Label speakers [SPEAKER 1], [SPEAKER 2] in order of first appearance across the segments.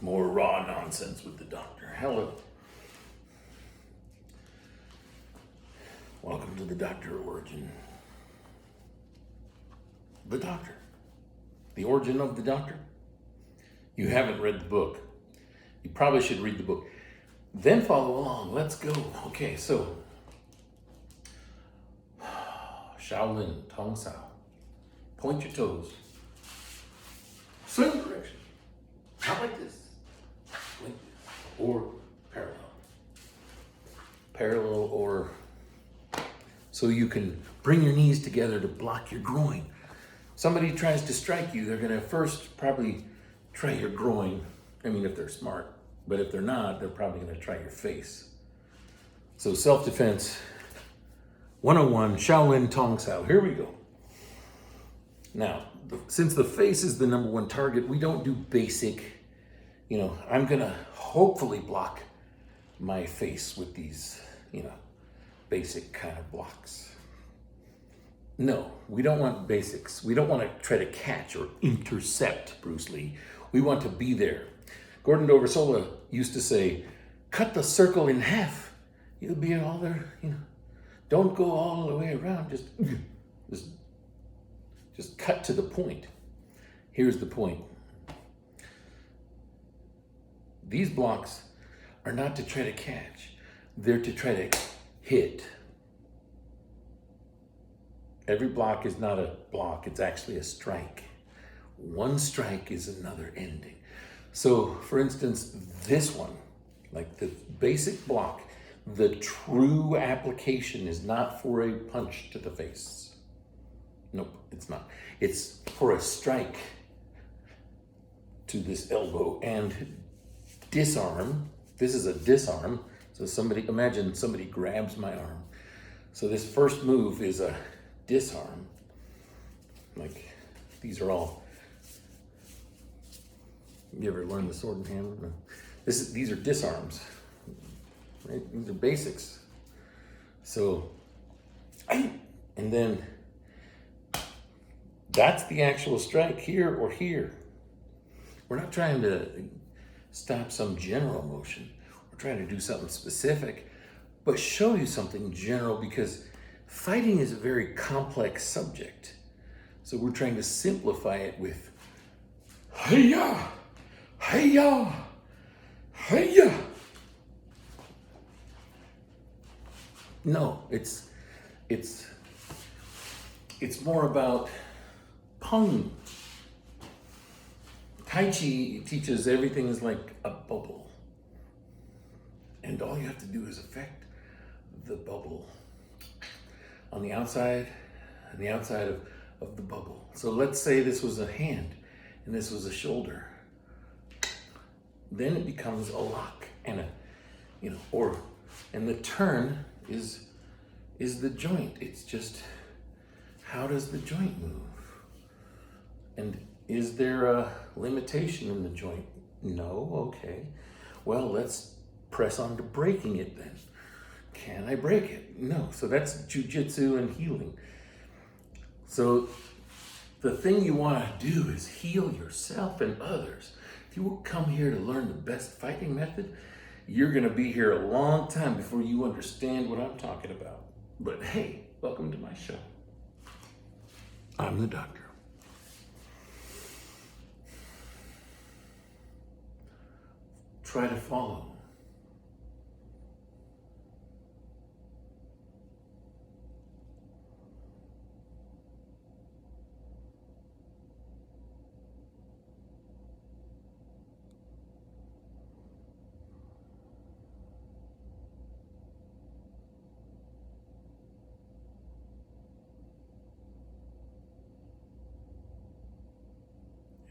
[SPEAKER 1] More raw nonsense with the doctor. Hello. Welcome to the Doctor Origin. The Doctor. The origin of the Doctor? You haven't read the book. You probably should read the book. Then follow along. Let's go. Okay, so Shaolin Tongsau. Point your toes. Swing direction. Not like this. Like this. Or parallel. Parallel or so you can bring your knees together to block your groin. Somebody tries to strike you, they're gonna first probably try your groin. I mean, if they're smart, but if they're not, they're probably gonna try your face. So self-defense 101, Shaolin Tongsau. Here we go. Now, since the face is the number one target, we don't do basic, I'm gonna hopefully block my face with these, basic kind of blocks. No, we don't want basics. We don't want to try to catch or intercept Bruce Lee. We want to be there. Gordon Doversola used to say, cut the circle in half. You'll be all there, Don't go all the way around. Just cut to the point. Here's the point. These blocks are not to try to catch. They're to try to hit. Every block is not a block, it's actually a strike. One strike is another ending. So, for instance, this one, like the basic block, the true application is not for a punch to the face. Nope, it's not. It's for a strike to this elbow and disarm. This is a disarm. So imagine somebody grabs my arm. So this first move is a disarm. Like, these are all, you ever learn the sword and hammer? No. These are disarms, right? These are basics. So, and then that's the actual strike, here or here. We're not trying to stop some general motion. We're trying to do something specific, but show you something general, because fighting is a very complex subject. So we're trying to simplify it with hey-ya, hey-ya, hey-ya. No, it's more about pung. Tai Chi teaches everything is like a bubble. And all you have to do is affect the bubble on the outside and the outside of the bubble. So let's say this was a hand and this was a shoulder. Then it becomes a lock and and the turn is the joint. It's just, how does the joint move? And is there a limitation in the joint? No, okay. Well, let's press on to breaking it then. Can I break it? No. So that's jujitsu and healing. So the thing you want to do is heal yourself and others. If you come here to learn the best fighting method, you're going to be here a long time before you understand what I'm talking about. But hey, welcome to my show. I'm the doctor. Try to follow.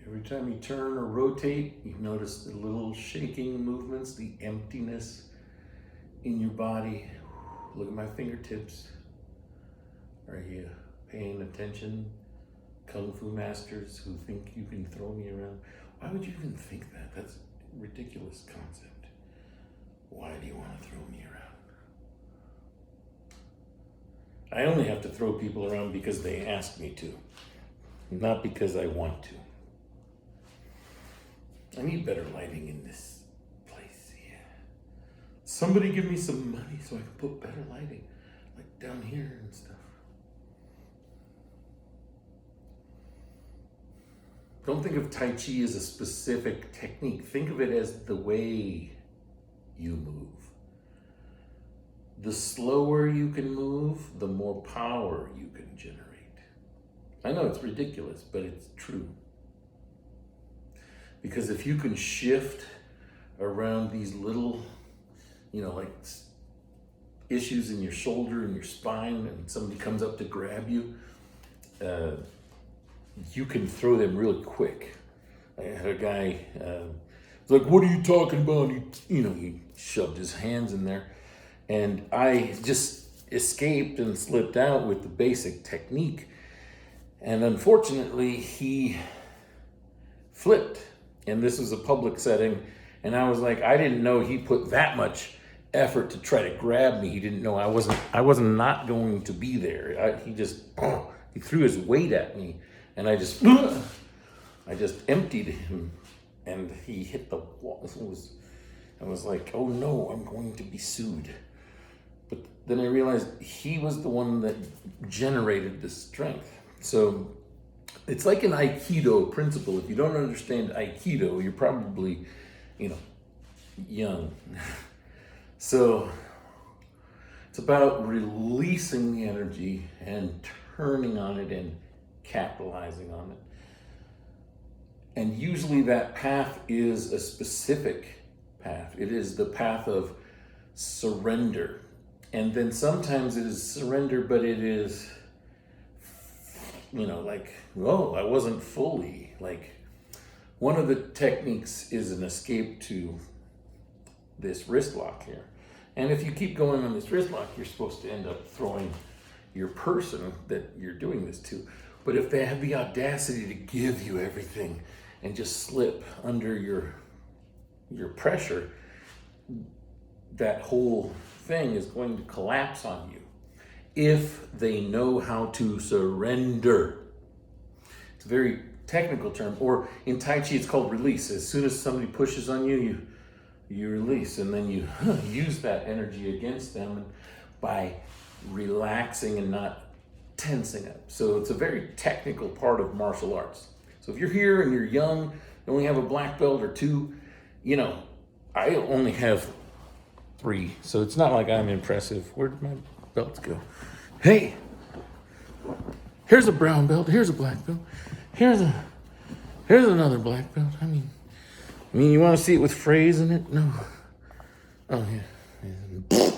[SPEAKER 1] Every time you turn or rotate, you notice the little shaking movements, the emptiness in your body. Look at my fingertips. Are you paying attention? Kung Fu masters who think you can throw me around. Why would you even think that? That's a ridiculous concept. Why do you want to throw me around? I only have to throw people around because they ask me to, not because I want to. I need better lighting in this place. Yeah. Somebody give me some money so I can put better lighting, like down here and stuff. Don't think of Tai Chi as a specific technique. Think of it as the way you move. The slower you can move, the more power you can generate. I know it's ridiculous, but it's true. Because if you can shift around these little, like issues in your shoulder and your spine, and somebody comes up to grab you, you can throw them really quick. I had a guy, was like, "What are you talking about?" He shoved his hands in there, and I just escaped and slipped out with the basic technique. And unfortunately, he flipped, and this was a public setting, and I was like, I didn't know he put that much effort to try to grab me. He didn't know I wasn't not going to be there. He threw his weight at me, and I just emptied him, and he hit the wall. I was like, oh no, I'm going to be sued. But then I realized he was the one that generated the strength. So it's like an Aikido principle. If you don't understand Aikido, you're probably, young. So it's about releasing the energy and turning on it and capitalizing on it. And usually that path is a specific path. It is the path of surrender. And then sometimes it is surrender, but it is, I wasn't fully. Like, one of the techniques is an escape to this wrist lock here. And if you keep going on this wrist lock, you're supposed to end up throwing your person that you're doing this to. But if they have the audacity to give you everything and just slip under your pressure, that whole thing is going to collapse on you if they know how to surrender. It's a very technical term, or in Tai Chi it's called release. As soon as somebody pushes on you, you release, and then you use that energy against them by relaxing and not tensing up. So it's a very technical part of martial arts. So if you're here and you're young, you only have a black belt or two, I only have 3, so it's not like I'm impressive. Where did my belts go? Hey, here's a brown belt, here's a black belt, here's another black belt. I mean, you want to see it with phrase in it? No. Oh, yeah.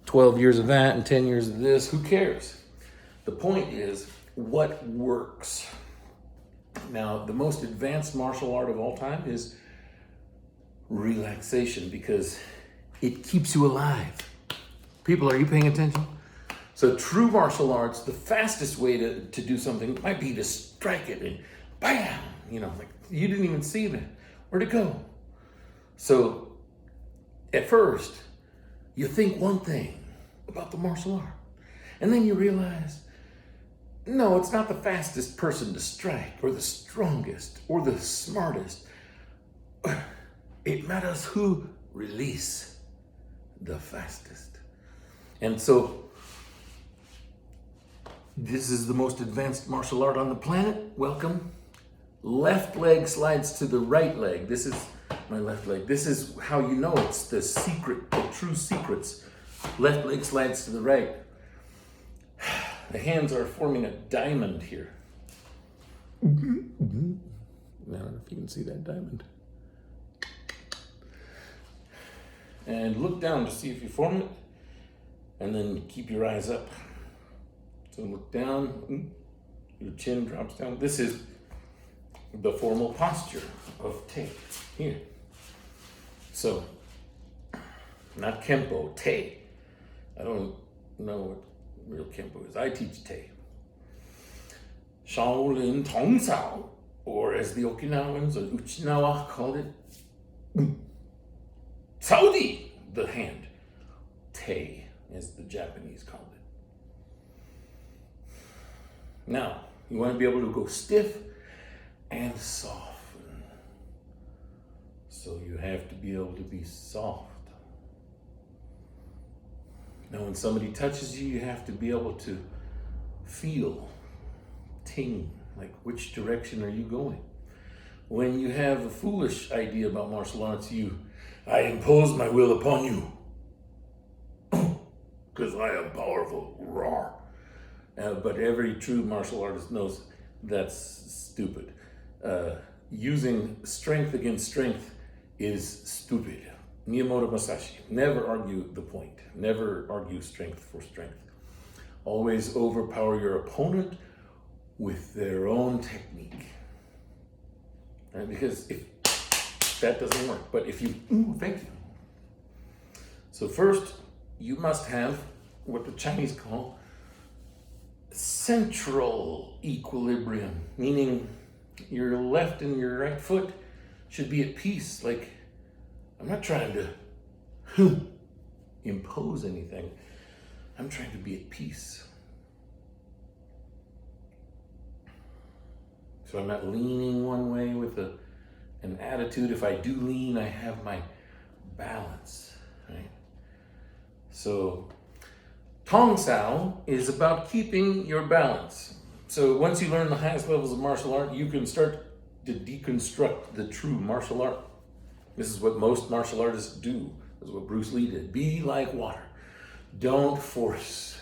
[SPEAKER 1] 12 years of that and 10 years of this, who cares? The point is, what works? Now, the most advanced martial art of all time is relaxation, because it keeps you alive. People, are you paying attention? So true martial arts, the fastest way to do something might be to strike it and bam, like you didn't even see that. Where'd it go? So at first, you think one thing about the martial art, and then you realize, no, it's not the fastest person to strike, or the strongest, or the smartest. It matters who release the fastest. And so this is the most advanced martial art on the planet. Welcome. Left leg slides to the right leg. This is my left leg. This is how you know it's the secret, the true secrets. Left leg slides to the right. The hands are forming a diamond here. I don't know if you can see that diamond. And look down to see if you form it. And then keep your eyes up. So look down. Your chin drops down. This is the formal posture of Te. Here. So, not Kempo, Te. I don't know what real Kempo is. I teach Te. Shaolin Tongsau, or as the Okinawans or Uchinawa called it, Saudi, the hand. Te, as the Japanese called it. Now, you want to be able to go stiff and soften. So you have to be able to be soft. Now, when somebody touches you, you have to be able to feel, ting, like which direction are you going? When you have a foolish idea about martial arts, I impose my will upon you. Because I am powerful, roar. But every true martial artist knows that's stupid. Using strength against strength is stupid. Miyamoto Masashi, never argue the point. Never argue strength for strength. Always overpower your opponent with their own technique. Right? Because if that doesn't work, but if you, thank you. So first, you must have what the Chinese call central equilibrium, meaning your left and your right foot should be at peace. Like, I'm not trying to impose anything. I'm trying to be at peace. So I'm not leaning one way with an attitude. If I do lean, I have my balance, right? So Tongsau is about keeping your balance. So once you learn the highest levels of martial art, you can start to deconstruct the true martial art. This is what most martial artists do. This is what Bruce Lee did. Be like water. Don't force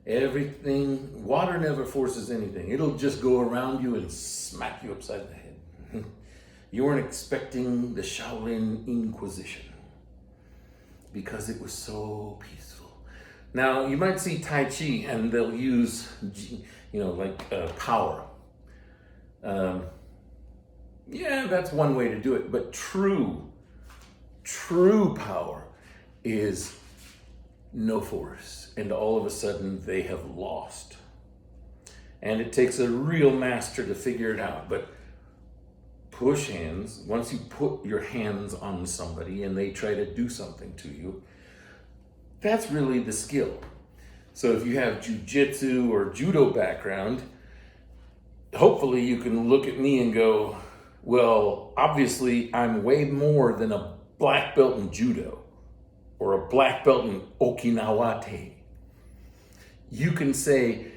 [SPEAKER 1] everything. Water never forces anything. It'll just go around you and smack you upside the head. You weren't expecting the Shaolin Inquisition because it was so peaceful. Now, you might see Tai Chi and they'll use, power. Yeah, that's one way to do it. But true power is no force. And all of a sudden they have lost. And it takes a real master to figure it out. But push hands, once you put your hands on somebody and they try to do something to you, that's really the skill. So if you have jiu-jitsu or judo background, hopefully you can look at me and go, well, obviously I'm way more than a black belt in judo or a black belt in Okinawate. You can say,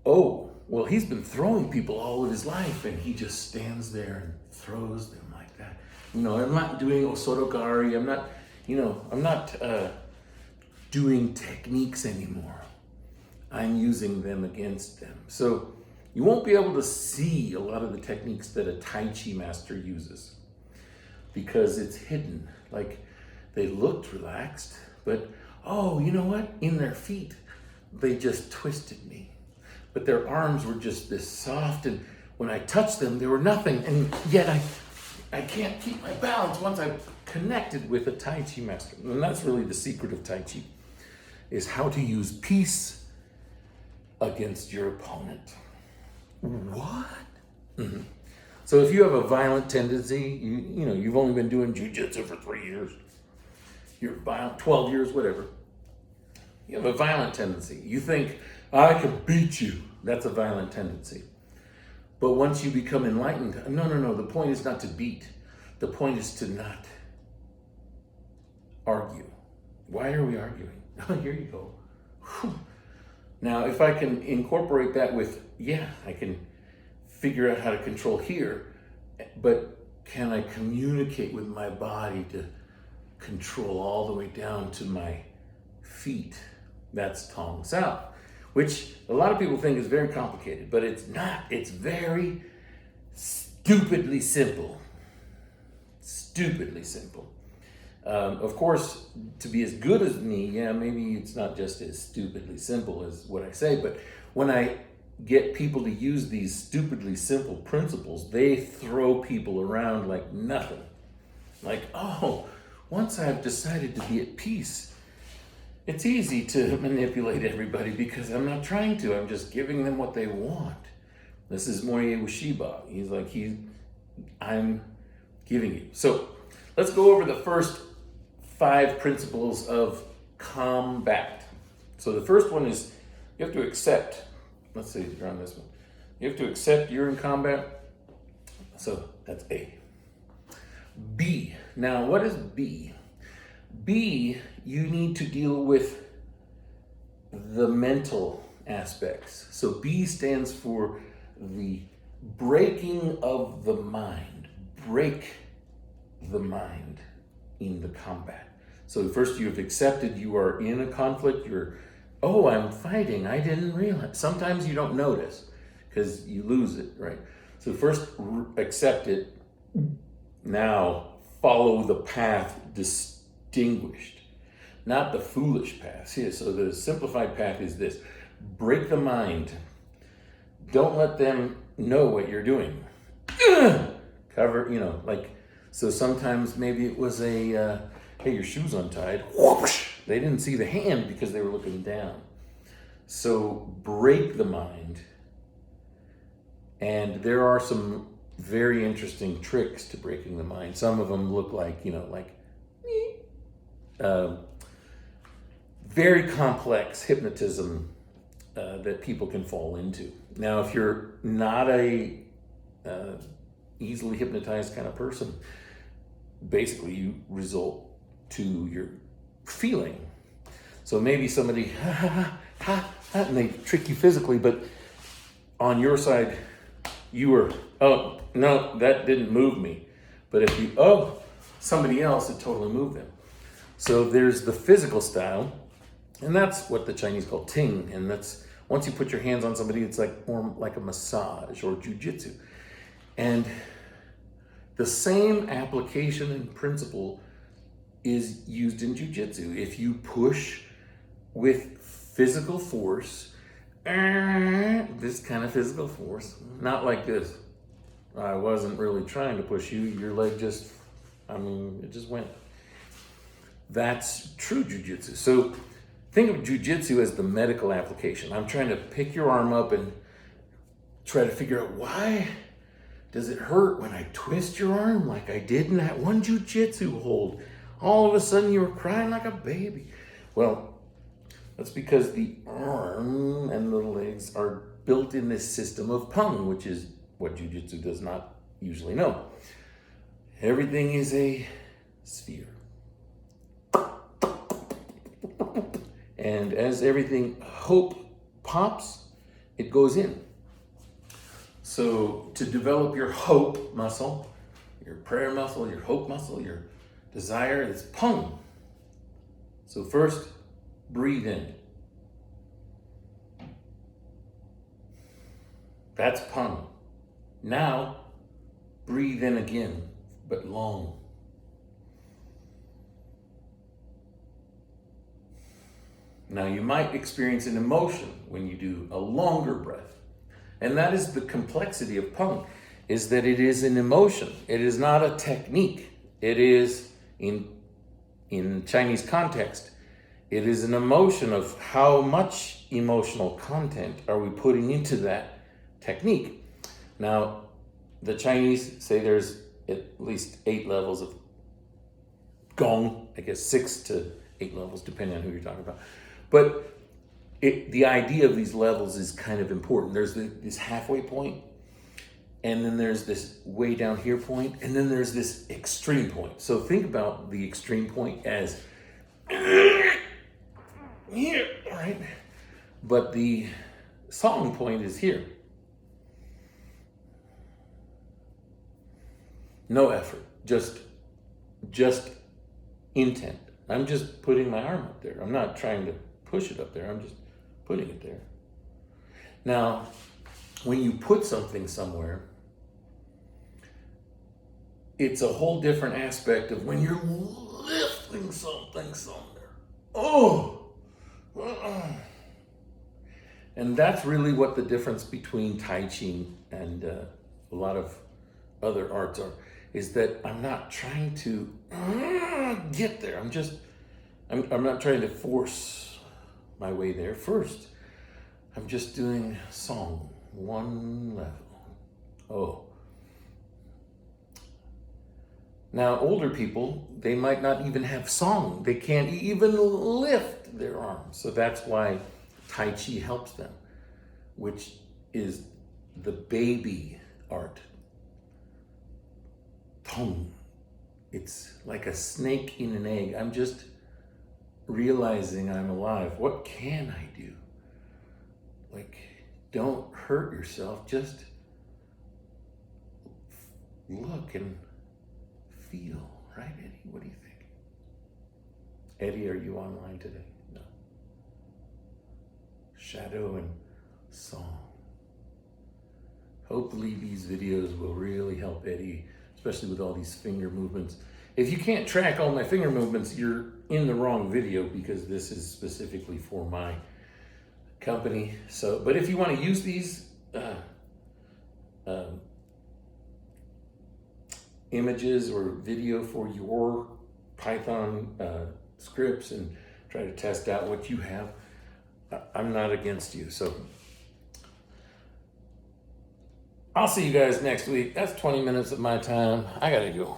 [SPEAKER 1] oh, well, he's been throwing people all of his life and he just stands there and throws them like that. I'm not doing osotogari. I'm not doing techniques anymore. I'm using them against them. So you won't be able to see a lot of the techniques that a Tai Chi master uses because it's hidden. Like, they looked relaxed, but, oh, you know what? In their feet, they just twisted me. But their arms were just this soft, and when I touched them, they were nothing. And yet I can't keep my balance once I've connected with a Tai Chi master. And that's really the secret of Tai Chi, is how to use peace against your opponent. What? Mm-hmm. So if you have a violent tendency, you've only been doing jiu-jitsu for 3 years, you're violent, 12 years, whatever. You have a violent tendency. You think, I can beat you. That's a violent tendency. But once you become enlightened, no, the point is not to beat. The point is to not argue. Why are we arguing? Oh, here you go. Whew. Now, if I can incorporate that with, I can figure out how to control here, but can I communicate with my body to control all the way down to my feet? That's Tongsau, which a lot of people think is very complicated, but it's not. It's very stupidly simple. Stupidly simple. Of course, to be as good as me, maybe it's not just as stupidly simple as what I say, but when I get people to use these stupidly simple principles, they throw people around like nothing. Like, oh, once I've decided to be at peace, it's easy to manipulate everybody because I'm not trying to. I'm just giving them what they want. This is Morihei Ueshiba. He's like, I'm giving you. So let's go over the first 5 principles of combat. So the first one is you have to accept. Let's see if you're on this one. You have to accept you're in combat. So that's A. B, Now, what is B? B, you need to deal with the mental aspects. So B stands for the breaking of the mind. Break the mind in the combat. So first you've accepted you are in a conflict. Oh, I'm fighting. I didn't realize. Sometimes you don't notice because you lose it, right? So first accept it. Now follow the path distinguished, not the foolish path. Here, so the simplified path is this: break the mind. Don't let them know what you're doing. Cover, so sometimes maybe it was hey, your shoe's untied. They didn't see the hand because they were looking down. So break the mind. And there are some very interesting tricks to breaking the mind. Some of them look like, very complex hypnotism that people can fall into. Now, if you're not a easily hypnotized kind of person, basically you result to your feeling. So maybe somebody, and they trick you physically, but on your side, you were, oh, no, that didn't move me. But if you, somebody else, it totally moved them. So there's the physical style, and that's what the Chinese call ting. And that's, once you put your hands on somebody, it's like more like a massage or jujitsu. And the same application and principle is used in jujitsu. If you push with physical force, this kind of physical force, not like this. I wasn't really trying to push you. Your leg it just went. That's true jujitsu. So think of jujitsu as the medical application. I'm trying to pick your arm up and try to figure out why does it hurt when I twist your arm like I did in that one jujitsu hold. All of a sudden you were crying like a baby. Well, that's because the arm and the legs are built in this system of pung, which is what jiu-jitsu does not usually know. Everything is a sphere. And as everything hope pops, it goes in. So to develop your hope muscle, your prayer muscle, your hope muscle, your desire, it's pung. So first, breathe in. That's pung. Now, breathe in again, but long. Now, you might experience an emotion when you do a longer breath. And that is the complexity of pung, is that it is an emotion. It is not a technique. It is, in Chinese context, it is an emotion of how much emotional content are we putting into that technique. Now, the Chinese say there's at least 8 levels of gong, I guess 6 to 8 levels, depending on who you're talking about. But the idea of these levels is kind of important. There's this halfway point, and then there's this way down here point, and then there's this extreme point. So think about the extreme point as here, right? But the song point is here. No effort, just intent. I'm just putting my arm up there. I'm not trying to push it up there. I'm just putting it there. Now, when you put something somewhere, it's a whole different aspect of when you're lifting something somewhere. And that's really what the difference between Tai Chi and a lot of other arts are, is that I'm not trying to get there. I'm not trying to force my way there first. I'm just doing song, one level. Now, older people, they might not even have song. They can't even lift their arms. So that's why Tai Chi helps them, which is the baby art. Tong it's like a snake in an egg. I'm just realizing I'm alive. What can I do? Like, don't hurt yourself. Just look and feel. Right, Eddie? What do you think? Eddie, are you online today? No. Shadow and song. Hopefully these videos will really help Eddie, especially with all these finger movements. If you can't track all my finger movements, you're in the wrong video, because this is specifically for my company. So, but if you want to use these images or video for your Python scripts and try to test out what you have, I'm not against you. So I'll see you guys next week. That's 20 minutes of my time. I gotta go.